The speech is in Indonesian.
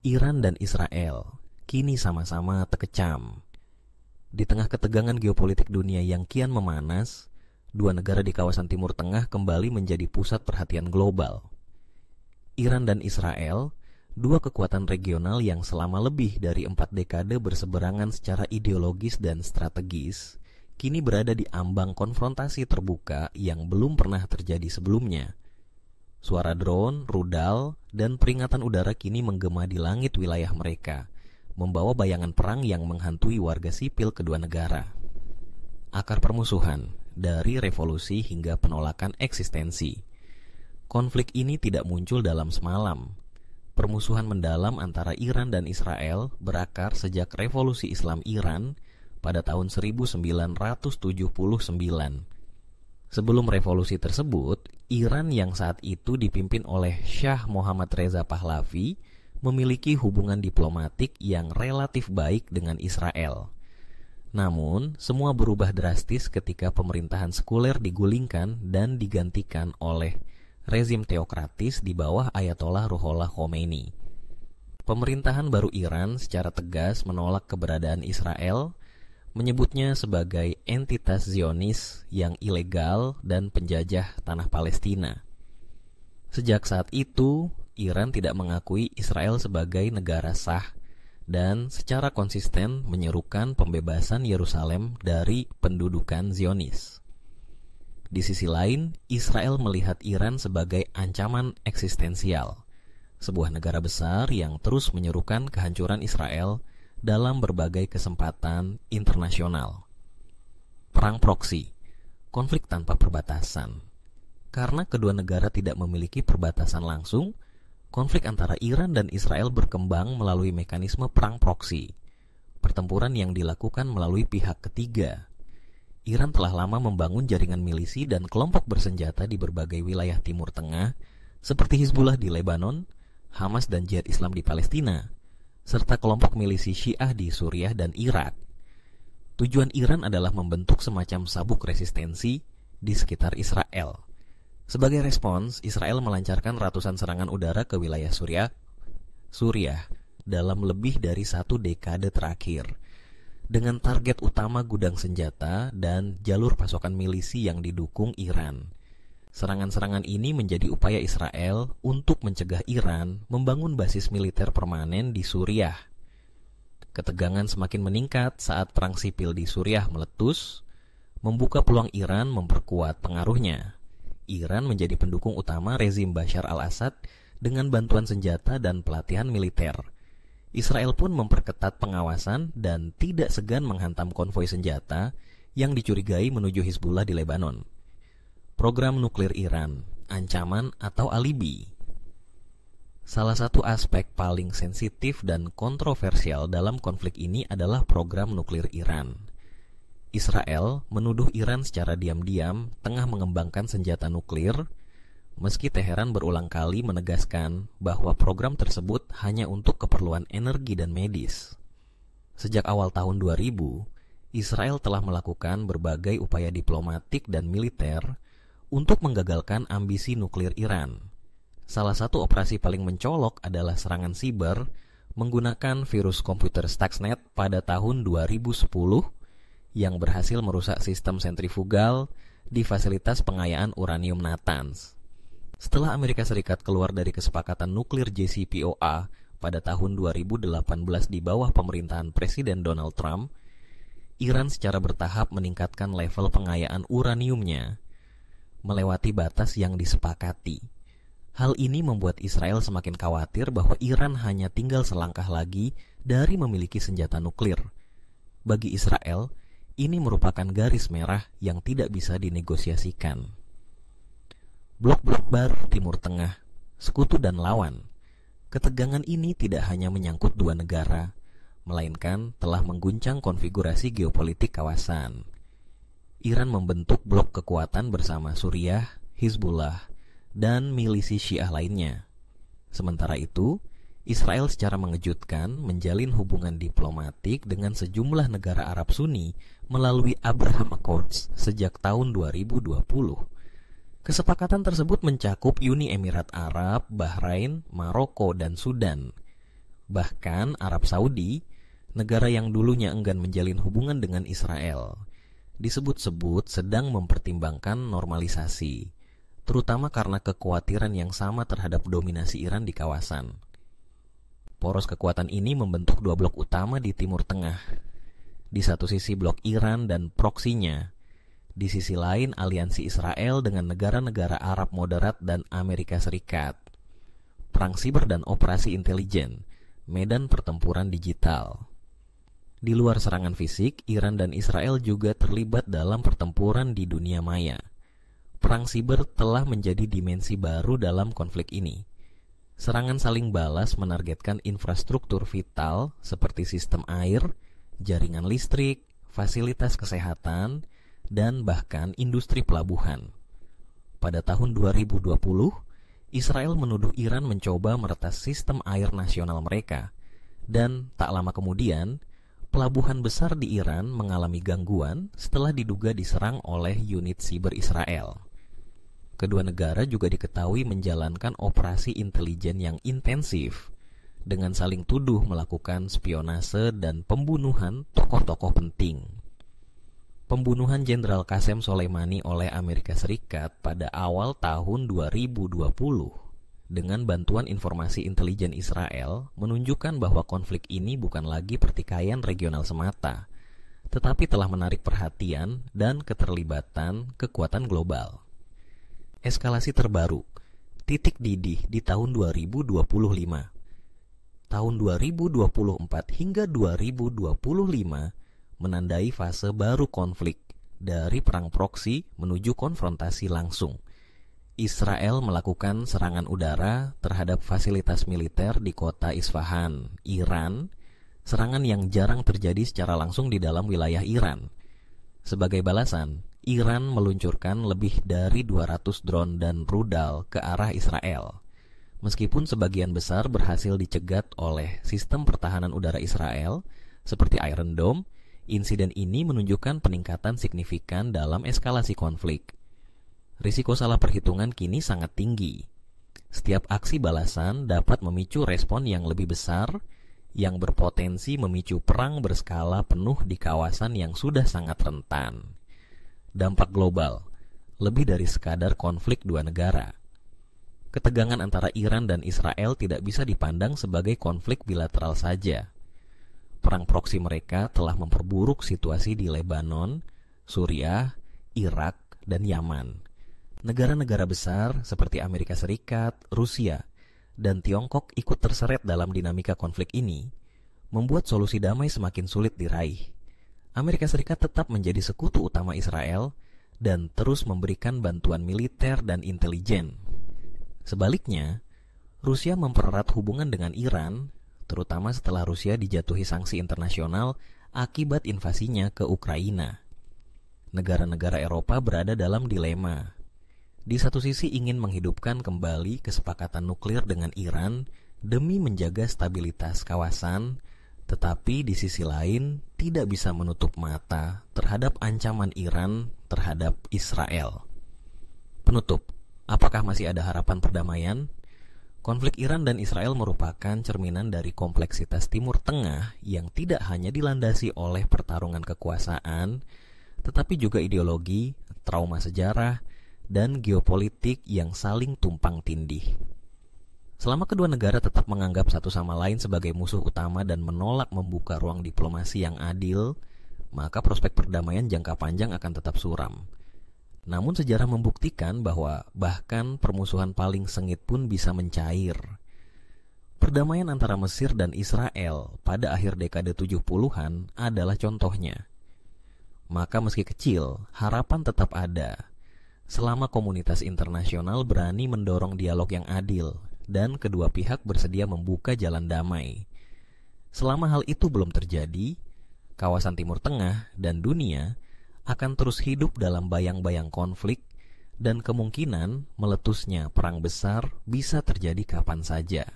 Iran dan Israel kini sama-sama terkecam. Di tengah ketegangan geopolitik dunia yang kian memanas, dua negara di kawasan Timur Tengah kembali menjadi pusat perhatian global. Iran dan Israel, dua kekuatan regional yang selama lebih dari 4 dekade berseberangan secara ideologis dan strategis, kini berada di ambang konfrontasi terbuka yang belum pernah terjadi sebelumnya. Suara drone, rudal, dan peringatan udara kini menggema di langit wilayah mereka, membawa bayangan perang yang menghantui warga sipil kedua negara. Akar permusuhan, dari revolusi hingga penolakan eksistensi. Konflik ini tidak muncul dalam semalam. Permusuhan mendalam antara Iran dan Israel berakar sejak revolusi Islam Iran pada tahun 1979. Sebelum revolusi tersebut, Iran yang saat itu dipimpin oleh Shah Muhammad Reza Pahlavi memiliki hubungan diplomatik yang relatif baik dengan Israel. Namun, semua berubah drastis ketika pemerintahan sekuler digulingkan dan digantikan oleh rezim teokratis di bawah Ayatollah Ruhollah Khomeini. Pemerintahan baru Iran secara tegas menolak keberadaan Israel, menyebutnya sebagai entitas Zionis yang ilegal dan penjajah tanah Palestina. Sejak saat itu, Iran tidak mengakui Israel sebagai negara sah dan secara konsisten menyerukan pembebasan Yerusalem dari pendudukan Zionis. Di sisi lain, Israel melihat Iran sebagai ancaman eksistensial, sebuah negara besar yang terus menyerukan kehancuran Israel dalam berbagai kesempatan internasional. Perang proksi, konflik tanpa perbatasan. Karena kedua negara tidak memiliki perbatasan langsung, konflik antara Iran dan Israel berkembang melalui mekanisme perang proksi, pertempuran yang dilakukan melalui pihak ketiga. Iran telah lama membangun jaringan milisi dan kelompok bersenjata di berbagai wilayah Timur Tengah, seperti Hizbullah di Lebanon, Hamas dan Jihad Islam di Palestina, serta kelompok milisi Syiah di Suriah dan Irak. Tujuan Iran adalah membentuk semacam sabuk resistensi di sekitar Israel. Sebagai respons, Israel melancarkan ratusan serangan udara ke wilayah Suriah dalam lebih dari 1 dekade terakhir, dengan target utama gudang senjata dan jalur pasokan milisi yang didukung Iran. Serangan-serangan ini menjadi upaya Israel untuk mencegah Iran membangun basis militer permanen di Suriah. Ketegangan semakin meningkat saat perang sipil di Suriah meletus, membuka peluang Iran memperkuat pengaruhnya. Iran menjadi pendukung utama rezim Bashar al-Assad dengan bantuan senjata dan pelatihan militer. Israel pun memperketat pengawasan dan tidak segan menghantam konvoi senjata yang dicurigai menuju Hizbullah di Lebanon. Program nuklir Iran, ancaman atau alibi. Salah satu aspek paling sensitif dan kontroversial dalam konflik ini adalah program nuklir Iran. Israel menuduh Iran secara diam-diam tengah mengembangkan senjata nuklir, meski Teheran berulang kali menegaskan bahwa program tersebut hanya untuk keperluan energi dan medis. Sejak awal tahun 2000, Israel telah melakukan berbagai upaya diplomatik dan militer untuk menggagalkan ambisi nuklir Iran. Salah satu operasi paling mencolok adalah serangan siber menggunakan virus komputer Stuxnet pada tahun 2010 yang berhasil merusak sistem sentrifugal di fasilitas pengayaan uranium Natanz. Setelah Amerika Serikat keluar dari kesepakatan nuklir JCPOA pada tahun 2018 di bawah pemerintahan Presiden Donald Trump, Iran secara bertahap meningkatkan level pengayaan uraniumnya melewati batas yang disepakati. Hal ini membuat Israel semakin khawatir bahwa Iran hanya tinggal selangkah lagi dari memiliki senjata nuklir. Bagi Israel, ini merupakan garis merah yang tidak bisa dinegosiasikan. Blok-blok baru Timur Tengah, sekutu dan lawan. Ketegangan ini tidak hanya menyangkut dua negara, melainkan telah mengguncang konfigurasi geopolitik kawasan. Iran membentuk blok kekuatan bersama Suriah, Hizbullah, dan milisi Syiah lainnya. Sementara itu, Israel secara mengejutkan menjalin hubungan diplomatik dengan sejumlah negara Arab Sunni melalui Abraham Accords sejak tahun 2020. Kesepakatan tersebut mencakup Uni Emirat Arab, Bahrain, Maroko, dan Sudan. Bahkan Arab Saudi, negara yang dulunya enggan menjalin hubungan dengan Israel, disebut-sebut sedang mempertimbangkan normalisasi, terutama karena kekhawatiran yang sama terhadap dominasi Iran di kawasan. Poros kekuatan ini membentuk dua blok utama di Timur Tengah. Di satu sisi blok Iran dan proksinya, di sisi lain aliansi Israel dengan negara-negara Arab moderat dan Amerika Serikat. Perang siber dan operasi intelijen, medan pertempuran digital. Di luar serangan fisik, Iran dan Israel juga terlibat dalam pertempuran di dunia maya. Perang siber telah menjadi dimensi baru dalam konflik ini. Serangan saling balas menargetkan infrastruktur vital seperti sistem air, jaringan listrik, fasilitas kesehatan, dan bahkan industri pelabuhan. Pada tahun 2020, Israel menuduh Iran mencoba meretas sistem air nasional mereka, dan tak lama kemudian, pelabuhan besar di Iran mengalami gangguan setelah diduga diserang oleh unit siber Israel. Kedua negara juga diketahui menjalankan operasi intelijen yang intensif dengan saling tuduh melakukan spionase dan pembunuhan tokoh-tokoh penting. Pembunuhan Jenderal Qasem Soleimani oleh Amerika Serikat pada awal tahun 2020 dengan bantuan informasi intelijen Israel menunjukkan bahwa konflik ini bukan lagi pertikaian regional semata, tetapi telah menarik perhatian dan keterlibatan kekuatan global. Eskalasi terbaru, titik didih di tahun 2025. Tahun 2024 hingga 2025 menandai fase baru konflik dari perang proksi menuju konfrontasi langsung. Israel melakukan serangan udara terhadap fasilitas militer di kota Isfahan, Iran, serangan yang jarang terjadi secara langsung di dalam wilayah Iran. Sebagai balasan, Iran meluncurkan lebih dari 200 drone dan rudal ke arah Israel. Meskipun sebagian besar berhasil dicegat oleh sistem pertahanan udara Israel, seperti Iron Dome, insiden ini menunjukkan peningkatan signifikan dalam eskalasi konflik. Risiko salah perhitungan kini sangat tinggi. Setiap aksi balasan dapat memicu respon yang lebih besar, yang berpotensi memicu perang berskala penuh di kawasan yang sudah sangat rentan. Dampak global, lebih dari sekadar konflik dua negara. Ketegangan antara Iran dan Israel tidak bisa dipandang sebagai konflik bilateral saja. Perang proksi mereka telah memperburuk situasi di Lebanon, Suriah, Irak, dan Yaman. Negara-negara besar seperti Amerika Serikat, Rusia, dan Tiongkok ikut terseret dalam dinamika konflik ini, membuat solusi damai semakin sulit diraih. Amerika Serikat tetap menjadi sekutu utama Israel dan terus memberikan bantuan militer dan intelijen. Sebaliknya, Rusia mempererat hubungan dengan Iran, terutama setelah Rusia dijatuhi sanksi internasional akibat invasinya ke Ukraina. Negara-negara Eropa berada dalam dilema. Di satu sisi ingin menghidupkan kembali kesepakatan nuklir dengan Iran demi menjaga stabilitas kawasan, tetapi di sisi lain tidak bisa menutup mata terhadap ancaman Iran terhadap Israel. Penutup, apakah masih ada harapan perdamaian? Konflik Iran dan Israel merupakan cerminan dari kompleksitas Timur Tengah yang tidak hanya dilandasi oleh pertarungan kekuasaan, tetapi juga ideologi, trauma sejarah, dan geopolitik yang saling tumpang tindih. Selama kedua negara tetap menganggap satu sama lain sebagai musuh utama dan menolak membuka ruang diplomasi yang adil, maka prospek perdamaian jangka panjang akan tetap suram. Namun sejarah membuktikan bahwa bahkan permusuhan paling sengit pun bisa mencair. Perdamaian antara Mesir dan Israel pada akhir dekade 70-an adalah contohnya. Maka meski kecil, harapan tetap ada. Selama komunitas internasional berani mendorong dialog yang adil dan kedua pihak bersedia membuka jalan damai. Selama hal itu belum terjadi, kawasan Timur Tengah dan dunia akan terus hidup dalam bayang-bayang konflik dan kemungkinan meletusnya perang besar bisa terjadi kapan saja.